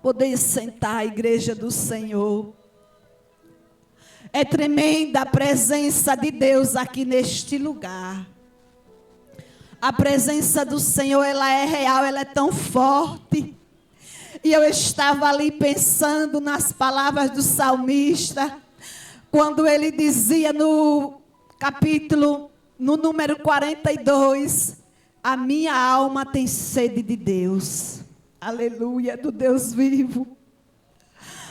Poder sentar, a igreja do Senhor. É tremenda a presença de Deus aqui neste lugar. A presença do Senhor, ela é real, ela é tão forte. E eu estava ali pensando nas palavras do salmista, quando ele dizia no capítulo, no número 42, a minha alma tem sede de Deus. Aleluia, do Deus vivo.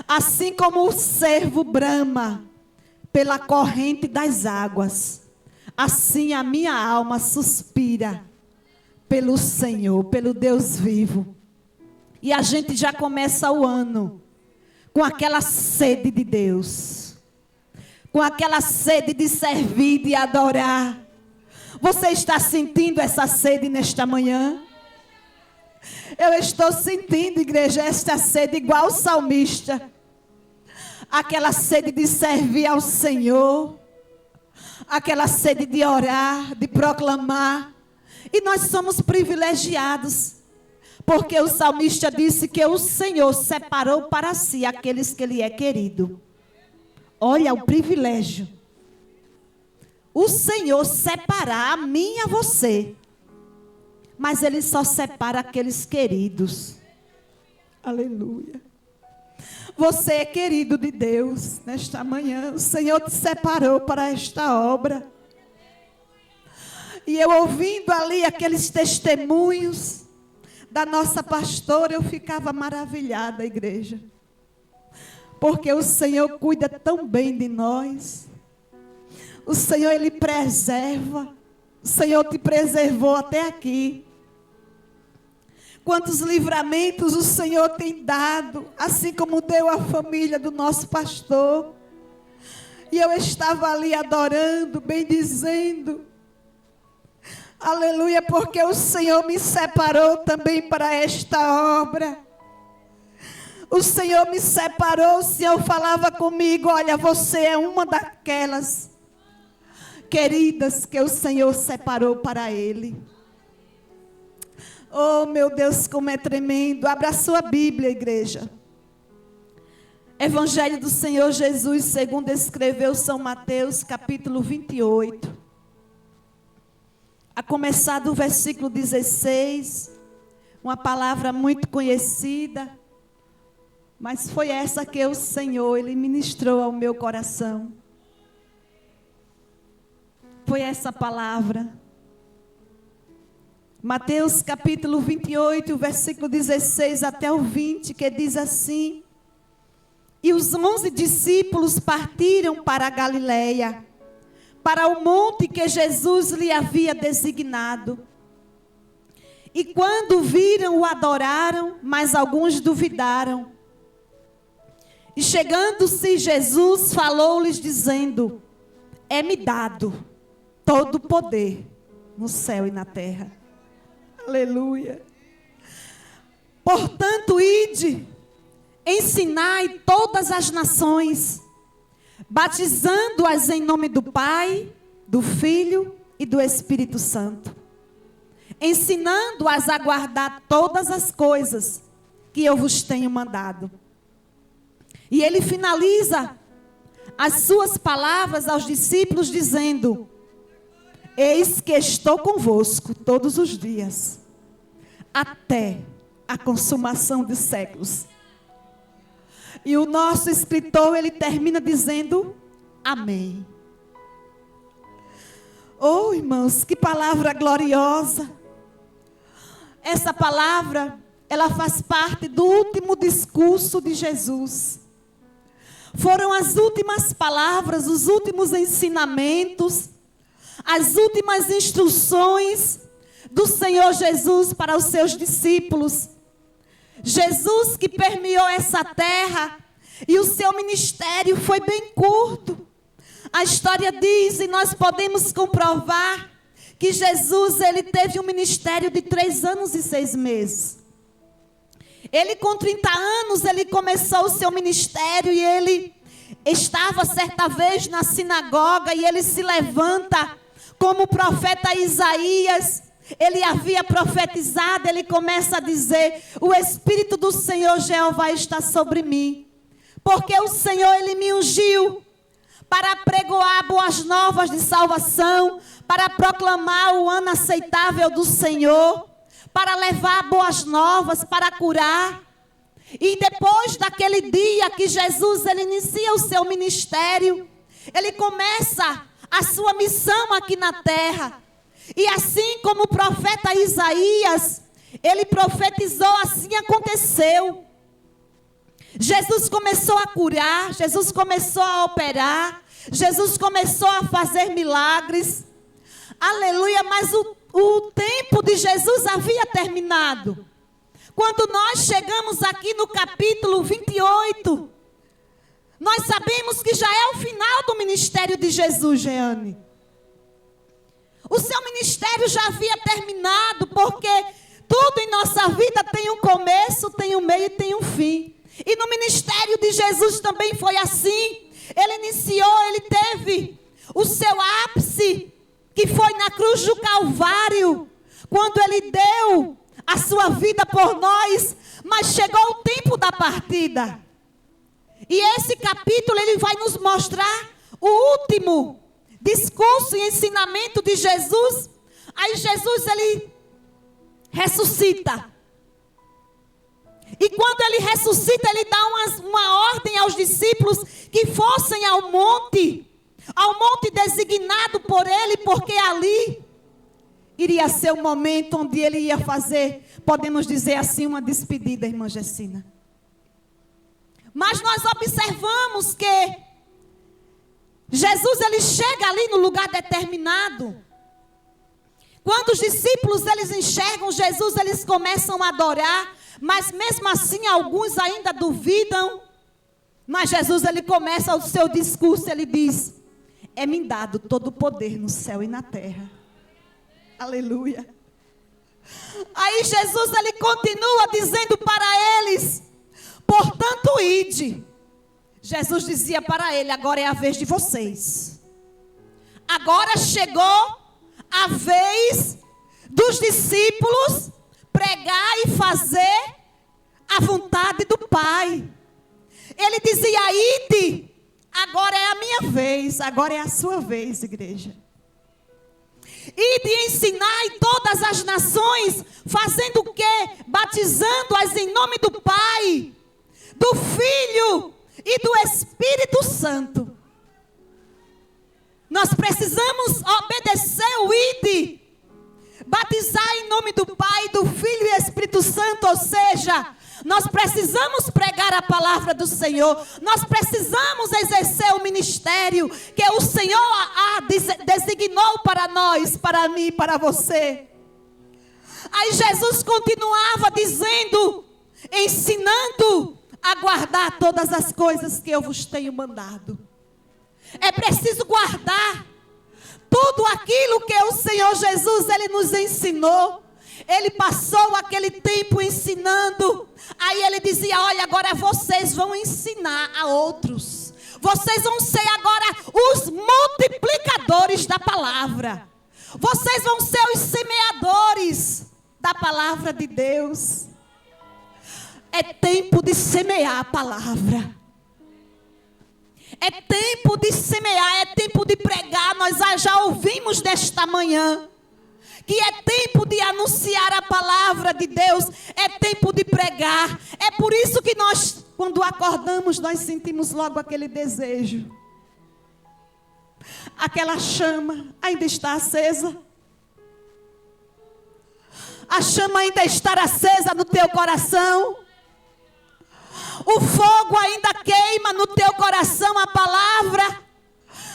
Assim como o cervo brama pela corrente das águas, assim a minha alma suspira pelo Senhor, pelo Deus vivo. E a gente já começa o ano com aquela sede de Deus, com aquela sede de servir, de adorar. Você está sentindo essa sede nesta manhã? Eu estou sentindo, igreja, esta sede igual o salmista. Aquela sede de servir ao Senhor, aquela sede de orar, de proclamar. E nós somos privilegiados, porque o salmista disse que o Senhor separou para si aqueles que lhe é querido. Olha o privilégio. O Senhor separar a mim e a você. Mas Ele só separa aqueles queridos. Aleluia. Você é querido de Deus nesta manhã. O Senhor te separou para esta obra. E eu ouvindo ali aqueles testemunhos da nossa pastora, eu ficava maravilhada, igreja. Porque o Senhor cuida tão bem de nós. O Senhor, Ele preserva. O Senhor te preservou até aqui. Quantos livramentos o Senhor tem dado, assim como deu à família do nosso pastor. E eu estava ali adorando, bendizendo. Aleluia, porque o Senhor me separou também para esta obra. O Senhor me separou, o Senhor falava comigo, olha, você é uma daquelas queridas que o Senhor separou para Ele. Oh, meu Deus, como é tremendo. Abra a sua Bíblia, igreja. Evangelho do Senhor Jesus, segundo escreveu São Mateus, capítulo 28. A começar do versículo 16, uma palavra muito conhecida, mas foi essa que o Senhor, Ele ministrou ao meu coração. Foi essa palavra. Mateus capítulo 28, versículo 16 até o 20, que diz assim: E os 11 discípulos partiram para a Galileia, para o monte que Jesus lhe havia designado. E quando viram, o adoraram, mas alguns duvidaram. E chegando-se Jesus, falou-lhes dizendo: É-me dado todo o poder no céu e na terra. Aleluia. Portanto, ide, ensinai todas as nações, batizando-as em nome do Pai, do Filho e do Espírito Santo, ensinando-as a guardar todas as coisas que eu vos tenho mandado. E ele finaliza as suas palavras aos discípulos dizendo: Eis que estou convosco todos os dias, até a consumação dos séculos. E o nosso escritor, ele termina dizendo: Amém. Oh, irmãos, que palavra gloriosa. Essa palavra, ela faz parte do último discurso de Jesus. Foram as últimas palavras, os últimos ensinamentos, as últimas instruções do Senhor Jesus para os seus discípulos. Jesus que permeou essa terra e o seu ministério foi bem curto. A história diz, e nós podemos comprovar, que Jesus, ele teve um ministério de 3 anos e 6 meses. Ele com 30 anos, ele começou o seu ministério e ele estava certa vez na sinagoga e ele se levanta como o profeta Isaías ele havia profetizado, ele começa a dizer: o Espírito do Senhor Jeová está sobre mim, porque o Senhor, ele me ungiu para pregoar boas novas de salvação, para proclamar o ano aceitável do Senhor, para levar boas novas, para curar. E depois daquele dia que Jesus, ele inicia o seu ministério, ele começa a sua missão aqui na terra. E assim como o profeta Isaías, ele profetizou, assim aconteceu. Jesus começou a curar, Jesus começou a operar, Jesus começou a fazer milagres. Aleluia, mas o tempo de Jesus havia terminado. Quando nós chegamos aqui no capítulo 28, nós sabemos que já é o final do ministério de Jesus, Jeane. O seu ministério já havia terminado, porque tudo em nossa vida tem um começo, tem um meio e tem um fim. E no ministério de Jesus também foi assim. Ele iniciou, ele teve o seu ápice, que foi na cruz do Calvário, quando ele deu a sua vida por nós, mas chegou o tempo da partida. E esse capítulo, ele vai nos mostrar o último discurso e ensinamento de Jesus. Aí Jesus, ele ressuscita. E quando ele ressuscita, ele dá uma ordem aos discípulos que fossem ao monte designado por ele, porque ali iria ser o momento onde ele ia fazer, podemos dizer assim, uma despedida, irmã Gessina. Mas nós observamos que Jesus, ele chega ali no lugar determinado. Quando os discípulos, eles enxergam Jesus, eles começam a adorar, mas mesmo assim alguns ainda duvidam. Mas Jesus, ele começa o seu discurso, ele diz: é-me dado todo o poder no céu e na terra. Aleluia. Aí Jesus, ele continua dizendo para eles: portanto, ide. Jesus dizia para ele: agora é a vez de vocês. Agora chegou a vez dos discípulos pregar e fazer a vontade do Pai. Ele dizia: ide, agora é a minha vez, agora é a sua vez, igreja. Ide e ensinai todas as nações, fazendo o quê? Batizando-as em nome do Pai, do Filho e do Espírito Santo. Nós precisamos obedecer o ide, batizar em nome do Pai, do Filho e Espírito Santo, ou seja, nós precisamos pregar a palavra do Senhor, nós precisamos exercer o ministério que o Senhor designou para nós, para mim, para você. Aí Jesus continuava dizendo, ensinando a guardar todas as coisas que eu vos tenho mandado. É preciso guardar tudo aquilo que o Senhor Jesus, ele nos ensinou. Ele passou aquele tempo ensinando. Aí ele dizia: olha, agora vocês vão ensinar a outros. Vocês vão ser agora os multiplicadores da palavra. Vocês vão ser os semeadores da palavra de Deus. É tempo de semear a palavra. É tempo de semear, é tempo de pregar. Nós já ouvimos nesta manhã que é tempo de anunciar a palavra de Deus, é tempo de pregar. É por isso que nós, quando acordamos, nós sentimos logo aquele desejo. Aquela chama ainda está acesa. A chama ainda está acesa no teu coração. O fogo ainda queima no teu coração a palavra.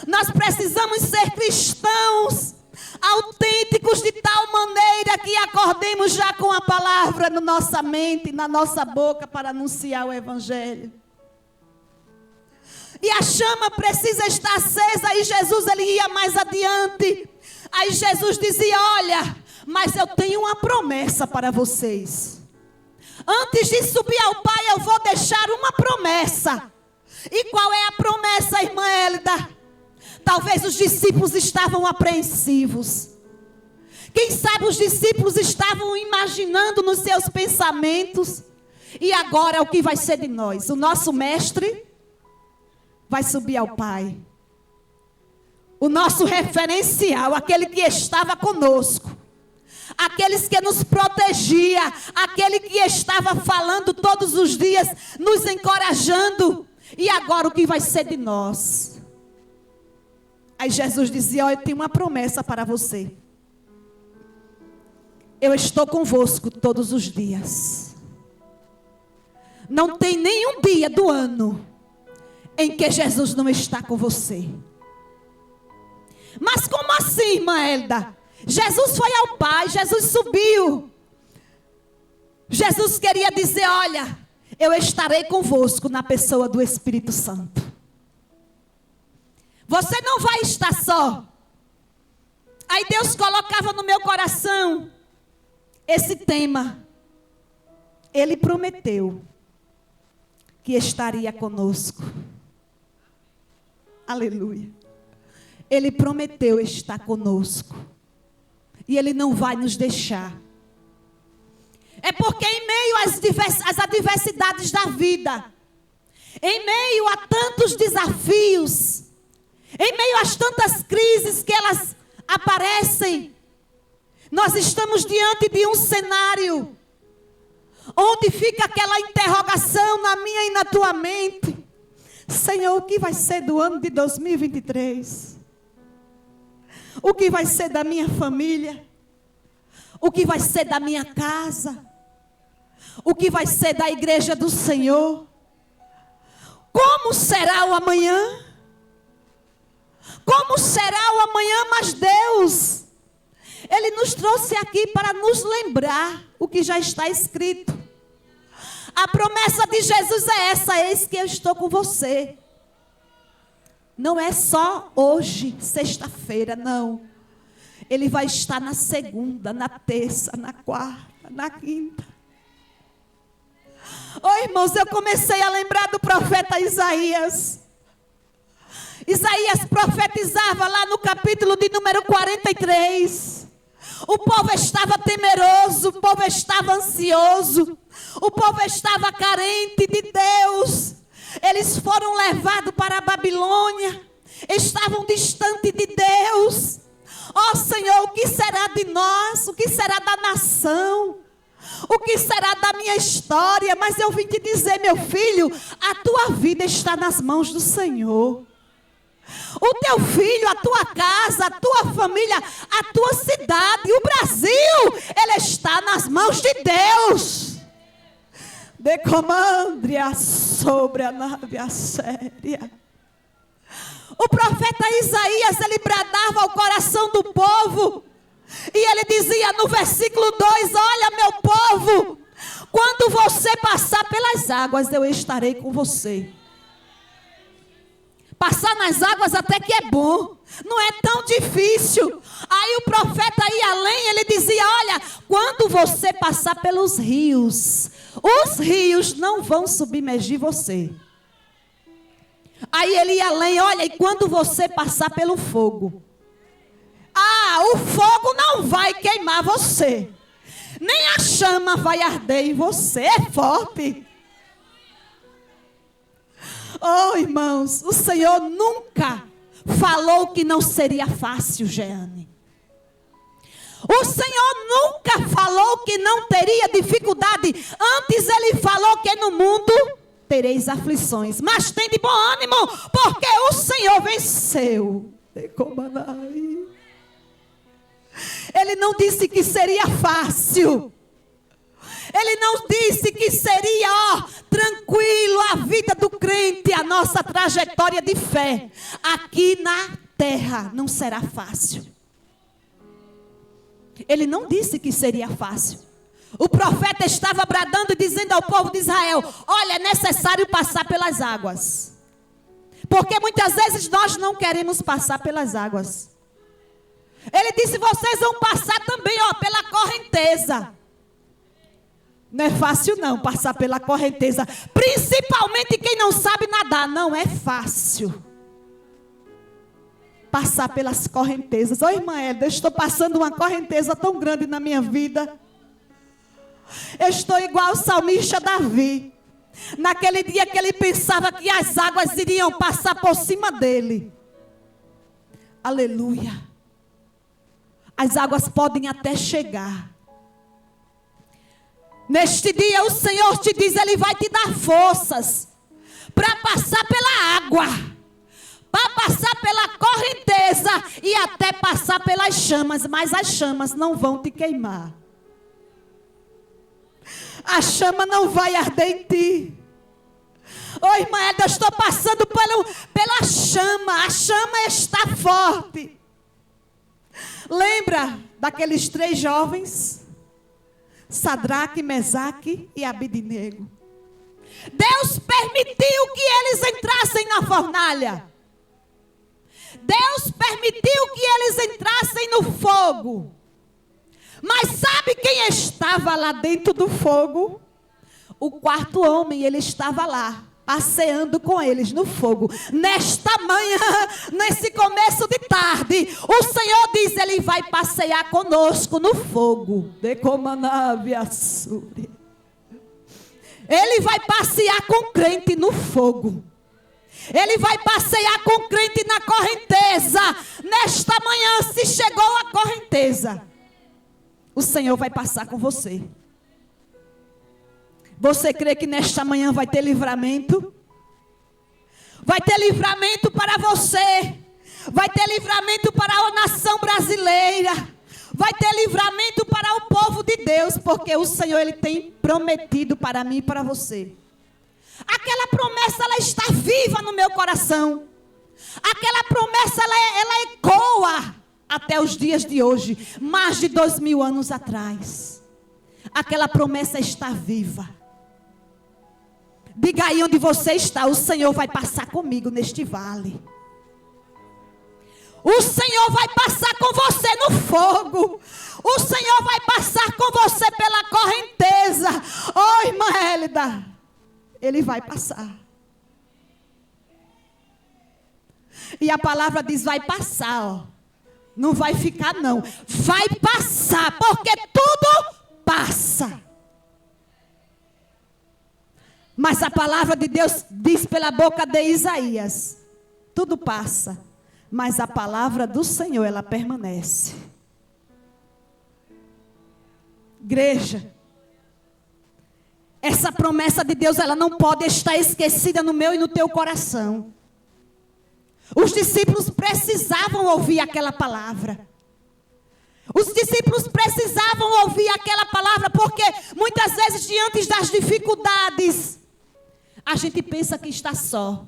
Nós precisamos ser cristãos autênticos de tal maneira que acordemos já com a palavra na nossa mente, na nossa boca, para anunciar o Evangelho. E a chama precisa estar acesa. E Jesus, ele ia mais adiante. Aí Jesus dizia: olha, mas eu tenho uma promessa para vocês. Antes de subir ao Pai, eu vou deixar uma promessa. E qual é a promessa, irmã Hélida? Talvez os discípulos estavam apreensivos. Quem sabe os discípulos estavam imaginando nos seus pensamentos. E agora o que vai ser de nós? O nosso mestre vai subir ao Pai. O nosso referencial, aquele que estava conosco. Aqueles que nos protegia. Aquele que estava falando todos os dias, nos encorajando. E agora o que vai ser de nós? Aí Jesus dizia, eu tenho uma promessa para você. Eu estou convosco todos os dias. Não tem nenhum dia do ano em que Jesus não está com você. Mas como assim, irmã Elda? Jesus foi ao Pai, Jesus subiu. Jesus queria dizer, olha, eu estarei convosco na pessoa do Espírito Santo. Você não vai estar só. Aí Deus colocava no meu coração esse tema. Ele prometeu que estaria conosco. Aleluia. Ele prometeu estar conosco. E Ele não vai nos deixar. É porque em meio às adversidades da vida, em meio a tantos desafios, em meio às tantas crises que elas aparecem, nós estamos diante de um cenário onde fica aquela interrogação na minha e na tua mente. Senhor, o que vai ser do ano de 2023? O que vai ser da minha família? O que vai ser da minha casa? O que vai ser da igreja do Senhor? Como será o amanhã? Como será o amanhã? Mas Deus, Ele nos trouxe aqui para nos lembrar o que já está escrito. A promessa de Jesus é essa, eis que eu estou com você. Não é só hoje, sexta-feira, não. Ele vai estar na segunda, na terça, na quarta, na quinta. Irmãos, eu comecei a lembrar do profeta Isaías. Isaías profetizava lá no capítulo de número 43. O povo estava temeroso, o povo estava ansioso, o povo estava carente de Deus. Eles foram levados para a Babilônia, estavam distantes de Deus. Senhor, o que será de nós? O que será da nação? O que será da minha história? Mas eu vim te dizer, meu filho, a tua vida está nas mãos do Senhor. O teu filho, a tua casa, a tua família, a tua cidade, o Brasil, ele está nas mãos de Deus. Decomandria sobre a nave a séria. O profeta Isaías, ele bradava ao coração do povo. E ele dizia no versículo 2, olha meu povo, quando você passar pelas águas, eu estarei com você. Passar nas águas até que é bom, não é tão difícil. Aí o profeta ia além, ele dizia, olha, quando você passar pelos rios, os rios não vão submergir você. Aí ele ia além, olha, e quando você passar pelo fogo, o fogo não vai queimar você, nem a chama vai arder em você, é forte. Irmãos, o Senhor nunca falou que não seria fácil, Jeane. O Senhor nunca falou que não teria dificuldade. Antes Ele falou que no mundo tereis aflições. Mas tem de bom ânimo, porque o Senhor venceu. Ele não disse que seria fácil. Ele não disse que seria tranquilo a vida do crente, a nossa trajetória de fé. Aqui na terra não será fácil. Ele não disse que seria fácil. O profeta estava bradando e dizendo ao povo de Israel, olha, é necessário passar pelas águas. Porque muitas vezes nós não queremos passar pelas águas. Ele disse, vocês vão passar também pela correnteza. Não é fácil não passar pela correnteza. Principalmente quem não sabe nadar. Não é fácil. passar pelas correntezas. Ô irmã Hélida, eu estou passando uma correnteza tão grande na minha vida. Eu estou igual o salmista Davi. Naquele dia que ele pensava que as águas iriam passar por cima dele. Aleluia. As águas podem até chegar. Neste dia o Senhor te diz, Ele vai te dar forças para passar pela água, para passar pela correnteza e até passar pelas chamas, mas as chamas não vão te queimar. A chama não vai arder em ti. Ô irmã, eu estou passando pela chama, a chama está forte. Lembra daqueles 3 jovens? Sadraque, Mesaque e Abidnego. Deus permitiu que eles entrassem na fornalha. Deus permitiu que eles entrassem no fogo. Mas sabe quem estava lá dentro do fogo? O 4º homem, ele estava lá, passeando com eles no fogo. Nesta manhã, nesse começo de tarde, o Senhor diz, Ele vai passear conosco no fogo. Ele vai passear com crente no fogo. Ele vai passear com crente na correnteza. Nesta manhã, se chegou a correnteza, o Senhor vai passar com você. Você crê que nesta manhã vai ter livramento? Vai ter livramento para você. Vai ter livramento para a nação brasileira. Vai ter livramento para o povo de Deus. Porque o Senhor, Ele tem prometido para mim e para você. Aquela promessa, ela está viva no meu coração. Aquela promessa, ela ecoa até os dias de hoje. Mais de 2000 anos atrás. Aquela promessa está viva. Diga aí onde você está, o Senhor vai passar comigo neste vale. O Senhor vai passar com você no fogo. O Senhor vai passar com você pela correnteza. Oh, irmã Hélida, Ele vai passar. E a palavra diz, vai passar, ó. Não vai ficar não. Vai passar, porque tudo passa. Mas a palavra de Deus diz pela boca de Isaías, tudo passa, mas a palavra do Senhor, ela permanece. Igreja, essa promessa de Deus, ela não pode estar esquecida no meu e no teu coração. Os discípulos precisavam ouvir aquela palavra. Os discípulos precisavam ouvir aquela palavra, porque muitas vezes diante das dificuldades, a gente pensa que está só.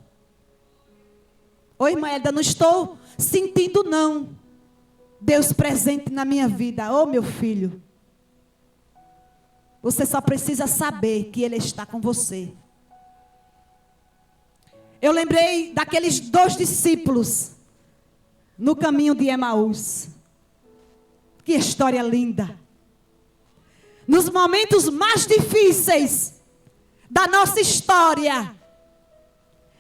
Oi, irmã Hélida, não estou sentindo não Deus presente na minha vida. Oh, meu filho, você só precisa saber que Ele está com você. Eu lembrei daqueles 2 discípulos no caminho de Emaús. Que história linda. Nos momentos mais difíceis da nossa história,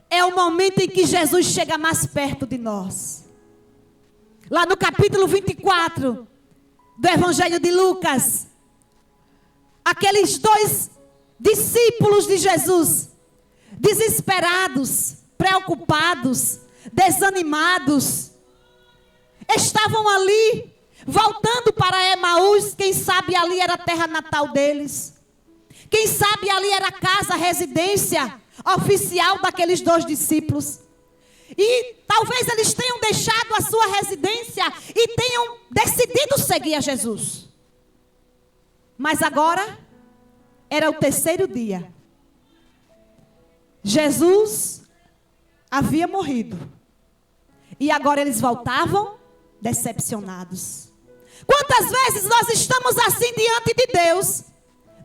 é o momento em que Jesus chega mais perto de nós. Lá no capítulo 24 do Evangelho de Lucas, aqueles 2 discípulos de Jesus, desesperados, preocupados, desanimados, estavam ali, voltando para Emaús. Quem sabe ali era a terra natal deles. Quem sabe ali era a casa, a residência oficial daqueles 2 discípulos. E talvez eles tenham deixado a sua residência e tenham decidido seguir a Jesus. Mas agora era o 3º dia. Jesus havia morrido. E agora eles voltavam decepcionados. Quantas vezes nós estamos assim diante de Deus,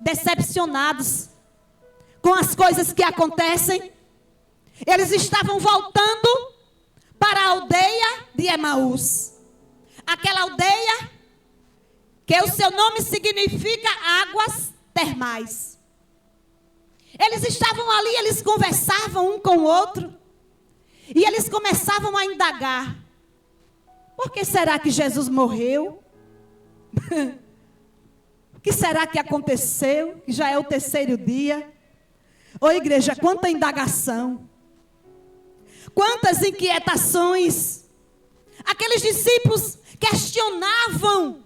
decepcionados com as coisas que acontecem? Eles estavam voltando para a aldeia de Emaús. Aquela aldeia que o seu nome significa águas termais. Eles estavam ali, eles conversavam um com o outro. E eles começavam a indagar. Por que será que Jesus morreu? O que será que aconteceu? Que já é o terceiro dia. Ô igreja, quanta indagação. Quantas inquietações. Aqueles discípulos questionavam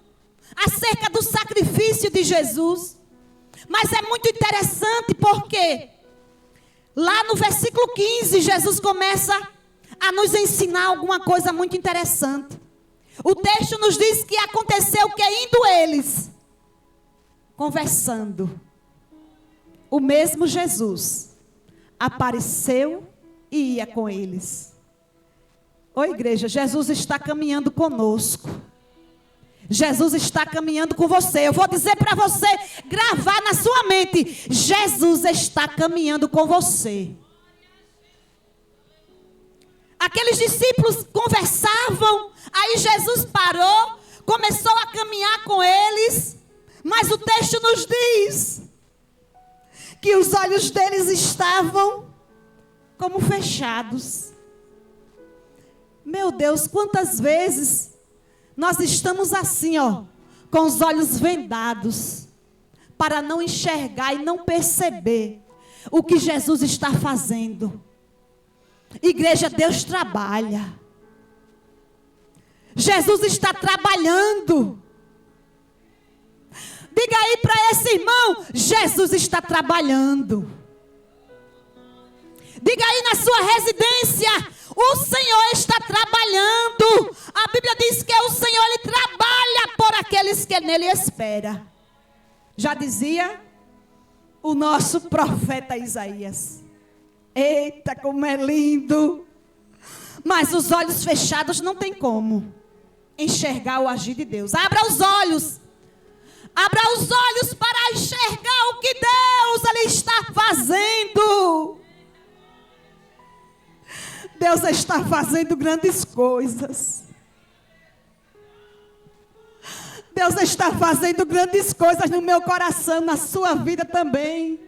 acerca do sacrifício de Jesus. Mas é muito interessante porque lá no versículo 15, Jesus começa a nos ensinar alguma coisa muito interessante. O texto nos diz que aconteceu que indo eles conversando, o mesmo Jesus apareceu e ia com eles. Ô igreja, Jesus está caminhando conosco. Jesus está caminhando com você. Eu vou dizer para você, gravar na sua mente: Jesus está caminhando com você. Aqueles discípulos conversavam, aí Jesus parou, começou a caminhar com eles, mas o texto nos diz que os olhos deles estavam como fechados. Meu Deus, quantas vezes nós estamos assim, com os olhos vendados, para não enxergar e não perceber o que Jesus está fazendo. Igreja, Deus trabalha. Jesus está trabalhando. Diga aí para esse irmão: Jesus está trabalhando. Diga aí na sua residência: o Senhor está trabalhando. A Bíblia diz que o Senhor, Ele trabalha por aqueles que nele esperam. Já dizia o nosso profeta Isaías. Eita, como é lindo. Mas os olhos fechados não tem como enxergar o agir de Deus. Abra os olhos. Abra os olhos para enxergar o que Deus Ele está fazendo. Deus está fazendo grandes coisas. Deus está fazendo grandes coisas no meu coração, na sua vida também.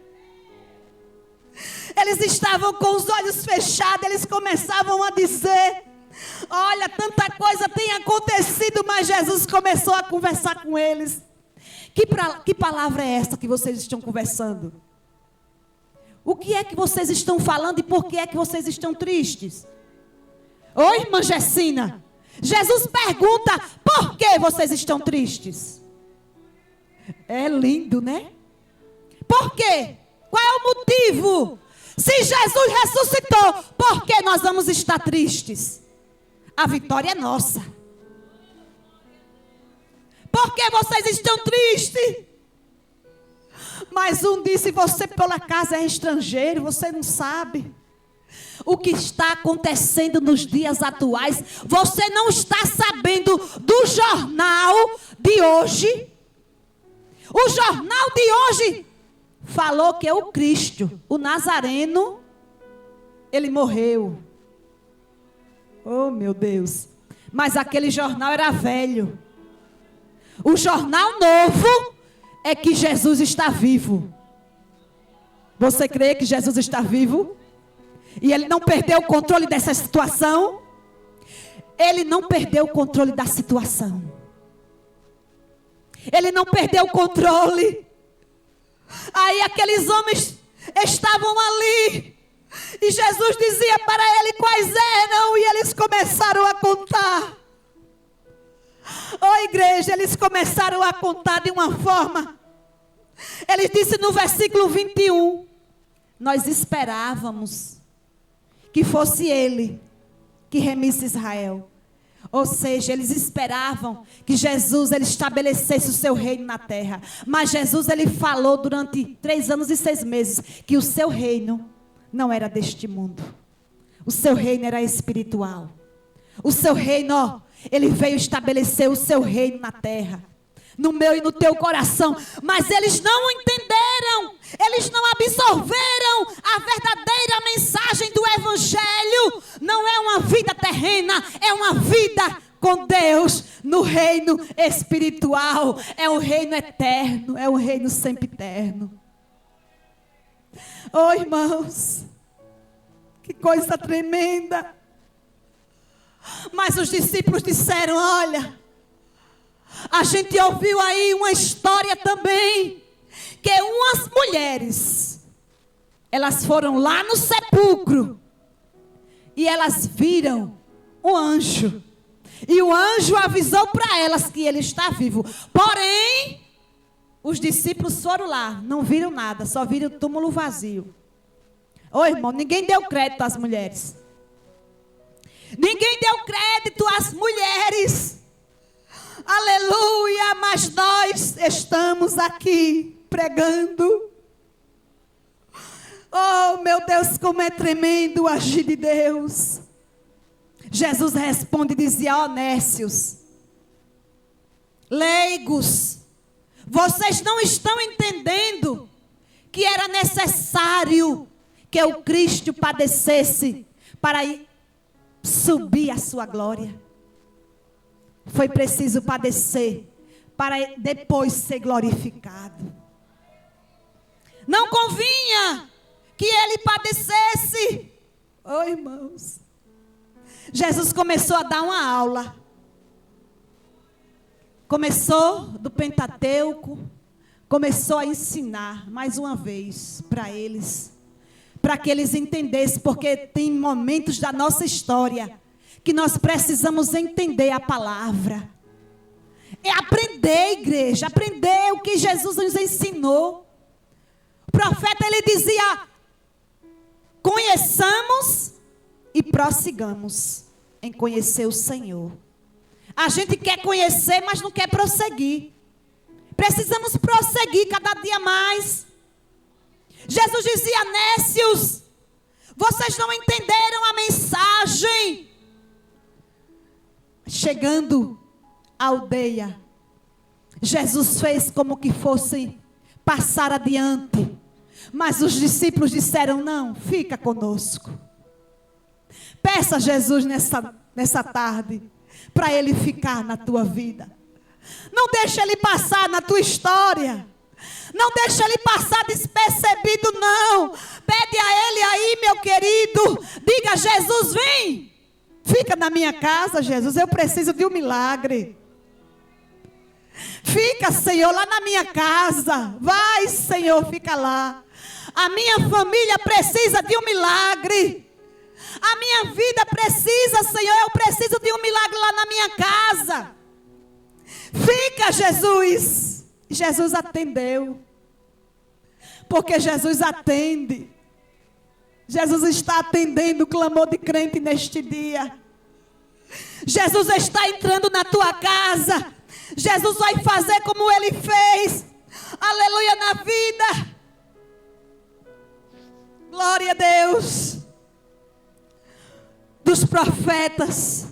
Eles estavam com os olhos fechados, eles começavam a dizer: olha, tanta coisa tem acontecido, mas Jesus começou a conversar com eles. Que palavra é essa que vocês estão conversando? O que é que vocês estão falando e por que é que vocês estão tristes? Oi, irmã Gessina. Jesus pergunta: por que vocês estão tristes? É lindo, né? Por quê? Qual é o motivo? Se Jesus ressuscitou, por que nós vamos estar tristes? A vitória é nossa. Por que vocês estão tristes? Mas um disse: você por acaso é estrangeiro, você não sabe o que está acontecendo nos dias atuais. Você não está sabendo do jornal de hoje? O jornal de hoje falou que o Cristo, o Nazareno, ele morreu. Oh, meu Deus. Mas aquele jornal era velho. O jornal novo é que Jesus está vivo. Você crê que Jesus está vivo? E ele não perdeu o controle dessa situação? Ele não perdeu o controle da situação. Ele não perdeu o controle. Aí aqueles homens estavam ali. E Jesus dizia para ele quais eram. E eles começaram a contar. Igreja, eles começaram a contar de uma forma. Ele disse no versículo 21. Nós esperávamos que fosse ele que remisse Israel. Ou seja, eles esperavam que Jesus ele estabelecesse o seu reino na terra. Mas Jesus ele falou durante 3 anos e 6 meses que o seu reino não era deste mundo. O seu reino era espiritual. O seu reino, ele veio estabelecer o seu reino na terra. No meu e no teu coração. Mas eles não entenderam. Eles não absorveram a verdadeira mensagem do Evangelho. Não é uma vida terrena, é uma vida com Deus no reino espiritual. É um reino eterno, é um reino sempre eterno. Irmãos, que coisa tremenda. Mas os discípulos disseram: olha, a gente ouviu aí uma história também, que umas mulheres, elas foram lá no sepulcro, e elas viram um anjo, e o anjo avisou para elas que ele está vivo. Porém, os discípulos foram lá, não viram nada, só viram o túmulo vazio. Ô irmão, ninguém deu crédito às mulheres. Ninguém deu crédito às mulheres. Aleluia, mas nós estamos aqui pregando. Oh meu Deus, como é tremendo o agir de Deus. Jesus responde e dizia: ó nécios, leigos, vocês não estão entendendo que era necessário que o Cristo padecesse para subir a sua glória. Foi preciso padecer para depois ser glorificado. Não convinha que ele padecesse. Oh irmãos, Jesus começou a dar uma aula. Começou do Pentateuco, começou a ensinar mais uma vez para eles, para que eles entendessem, porque tem momentos da nossa história que nós precisamos entender a palavra. É aprender, igreja, aprender o que Jesus nos ensinou. O profeta, ele dizia: conheçamos e prossigamos em conhecer o Senhor. A gente quer conhecer, mas não quer prosseguir. Precisamos prosseguir cada dia mais. Jesus dizia: nécios, vocês não entenderam a mensagem. Chegando à aldeia, Jesus fez como que fosse passar adiante. Mas os discípulos disseram: não, fica conosco. Peça a Jesus nessa tarde, para ele ficar na tua vida. Não deixa ele passar na tua história. Não deixa ele passar despercebido, não. Pede a ele aí, meu querido. Diga: Jesus, vem. Fica na minha casa, Jesus. Eu preciso de um milagre. Fica, Senhor, lá na minha casa. Vai, Senhor, fica lá. A minha família precisa de um milagre. A minha vida precisa, Senhor. Eu preciso de um milagre lá na minha casa. Fica, Jesus. Jesus atendeu. Porque Jesus atende. Jesus está atendendo o clamor de crente neste dia. Jesus está entrando na tua casa. Jesus vai fazer como ele fez. Aleluia, na vida. Glória a Deus. Dos profetas,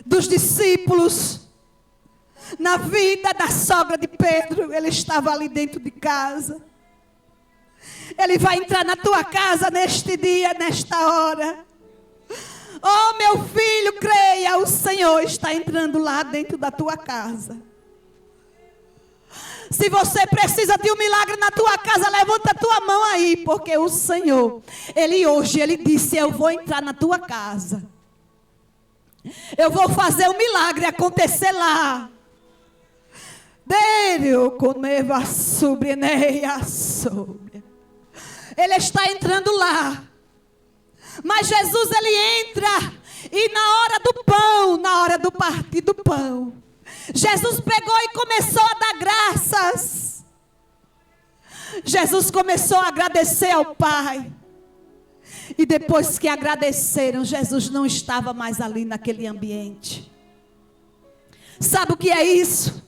dos discípulos, na vida da sogra de Pedro, ele estava ali dentro de casa. Ele vai entrar na tua casa neste dia, nesta hora. Oh meu filho, creia, o Senhor está entrando lá dentro da tua casa. Se você precisa de um milagre na tua casa, levanta a tua mão aí, porque o Senhor, ele disse: eu vou entrar na tua casa. Eu vou fazer um milagre acontecer lá. Ele está entrando lá. Mas Jesus, ele entra, e na hora do pão, na hora do partir do pão, Jesus pegou e começou a dar graças. Jesus começou a agradecer ao Pai. E depois que agradeceram, Jesus não estava mais ali naquele ambiente. Sabe o que é isso?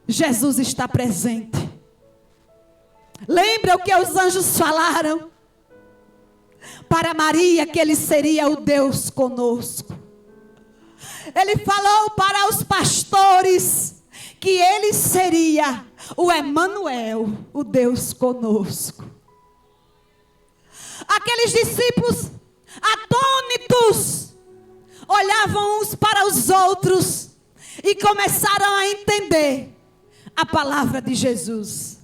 Jesus está presente. Lembra o que os anjos falaram? Para Maria, que ele seria o Deus conosco. Ele falou para os pastores que ele seria o Emanuel, o Deus conosco. Aqueles discípulos atônitos olhavam uns para os outros e começaram a entender a palavra de Jesus.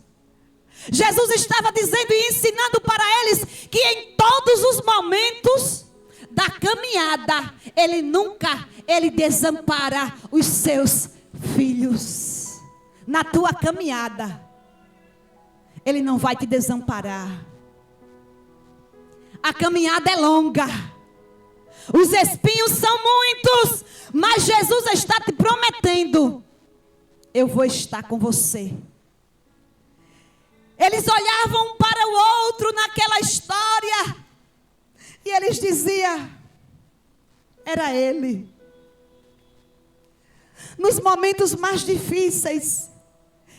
Jesus estava dizendo e ensinando para eles que em todos os momentos da caminhada, Ele desampara os seus filhos. Na tua caminhada, Ele não vai te desamparar. A caminhada é longa. Os espinhos são muitos. Mas Jesus está te prometendo: eu vou estar com você. Eles olhavam um para o outro naquela história. E eles diziam: era Ele. Nos momentos mais difíceis,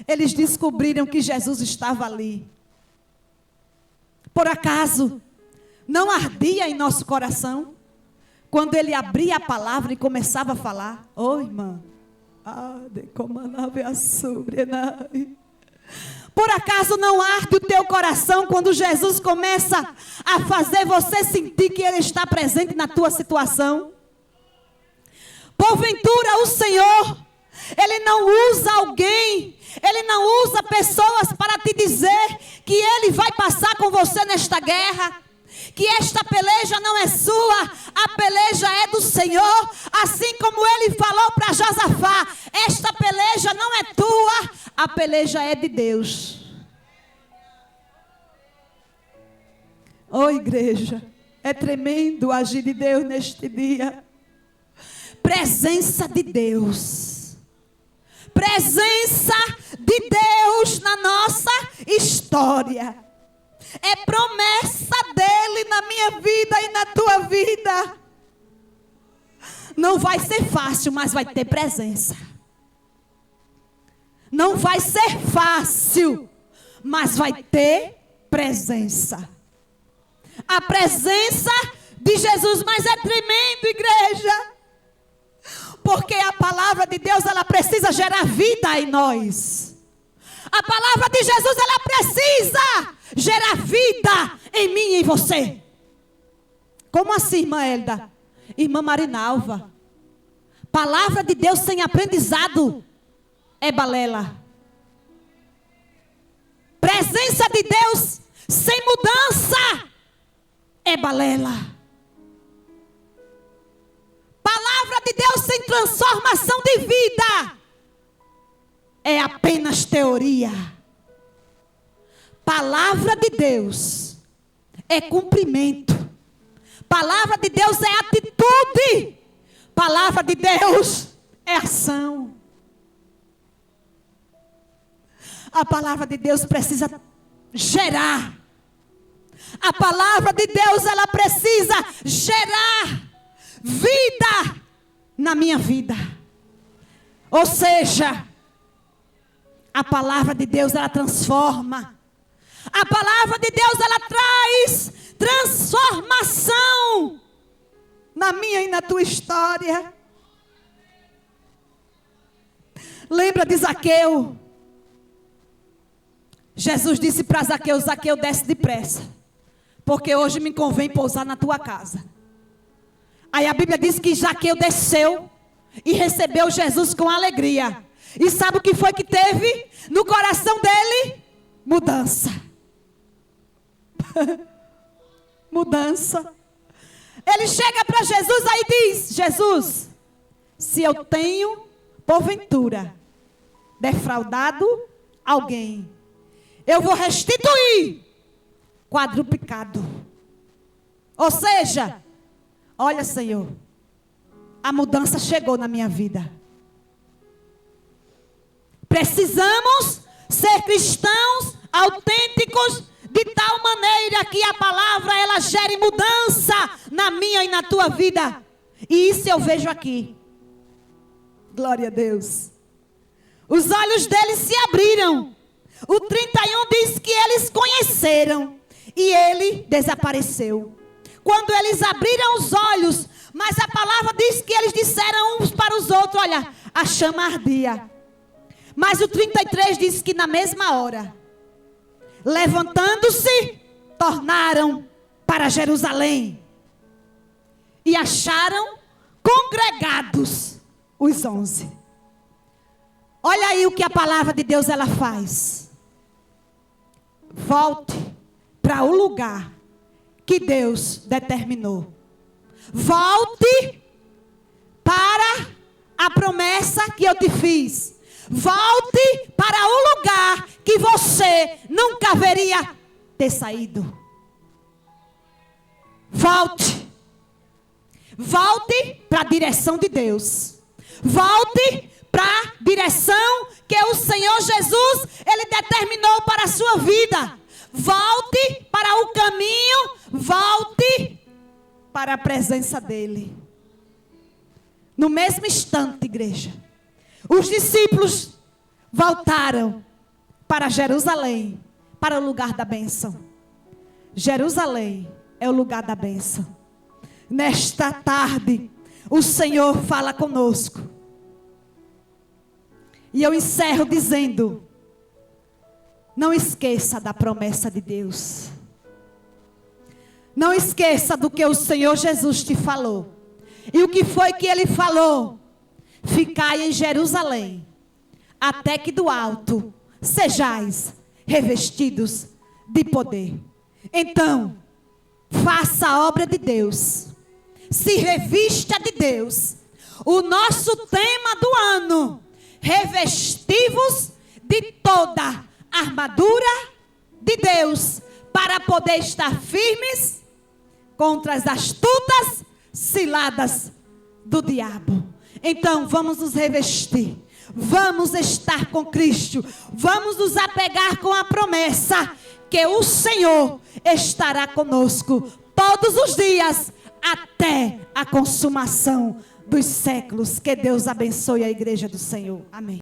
eles descobriram que Jesus estava ali. Por acaso, não ardia em nosso coração quando Ele abria a palavra e começava a falar? Irmã. Por acaso não arde o teu coração quando Jesus começa a fazer você sentir que Ele está presente na tua situação? Porventura o Senhor, Ele não usa alguém, Ele não usa pessoas para te dizer que Ele vai passar com você nesta guerra, que esta peleja não é sua, a peleja é do Senhor. Assim como Ele falou para Josafá: esta peleja não é tua, a peleja é de Deus. Igreja, é tremendo o agir de Deus neste dia. Presença de Deus. Presença de Deus na nossa história. É promessa dEle na minha vida e na tua vida. Não vai ser fácil, mas vai ter presença. Não vai ser fácil, mas vai ter presença. A presença de Jesus. Mas é tremendo, igreja, porque a palavra de Deus, ela precisa gerar vida em nós. A palavra de Jesus, ela precisa gerar vida em mim e em você. Como assim, irmã Elda? Irmã Marinalva, palavra de Deus sem aprendizado é balela. Presença de Deus sem mudança é balela. Palavra de Deus sem transformação de vida é apenas teoria. Palavra de Deus é cumprimento. Palavra de Deus é atitude. Palavra de Deus é ação. A palavra de Deus precisa gerar. A palavra de Deus, ela precisa gerar vida na minha vida. Ou seja, a palavra de Deus, ela transforma. A palavra de Deus, ela traz transformação na minha e na tua história. Lembra de Zaqueu? Jesus disse para Zaqueu: Zaqueu, desce depressa, porque hoje me convém pousar na tua casa. Aí a Bíblia diz que Zaqueu desceu e recebeu Jesus com alegria. E sabe o que foi que teve no coração dele? Mudança. Mudança. Ele chega para Jesus aí e diz: Jesus, se eu tenho, porventura, defraudado alguém, eu vou restituir quadruplicado. Ou seja, olha, Senhor, a mudança chegou na minha vida. Precisamos ser cristãos autênticos de tal maneira que a palavra, ela gere mudança na minha e na tua vida. E isso eu vejo aqui. Glória a Deus. Os olhos deles se abriram. O 31 diz que eles conheceram e ele desapareceu. Quando eles abriram os olhos, mas a palavra diz que eles disseram uns para os outros: olha, a chama ardia. Mas o 33 diz que na mesma hora, levantando-se, tornaram para Jerusalém e acharam congregados os 11. Olha aí o que a palavra de Deus, ela faz. Volte para o lugar que Deus determinou. Volte para a promessa que eu te fiz. Volte para o lugar que você nunca haveria ter saído. Volte. Volte para a direção de Deus. Volte para a direção que o Senhor Jesus, Ele determinou para a sua vida. Volte para o caminho. Volte para a presença dEle. No mesmo instante, igreja, os discípulos voltaram para Jerusalém, para o lugar da bênção. Jerusalém é o lugar da bênção. Nesta tarde, o Senhor fala conosco. E eu encerro dizendo: não esqueça da promessa de Deus. Não esqueça do que o Senhor Jesus te falou. E o que foi que Ele falou? Ficai em Jerusalém, até que do alto sejais revestidos de poder. Então, faça a obra de Deus. Se revista de Deus. O nosso tema do ano: revestivos de toda a armadura de Deus, para poder estar firmes contra as astutas ciladas do diabo. Então, vamos nos revestir. Vamos estar com Cristo. Vamos nos apegar com a promessa que o Senhor estará conosco todos os dias até a consumação dos séculos. Que Deus abençoe a igreja do Senhor. Amém.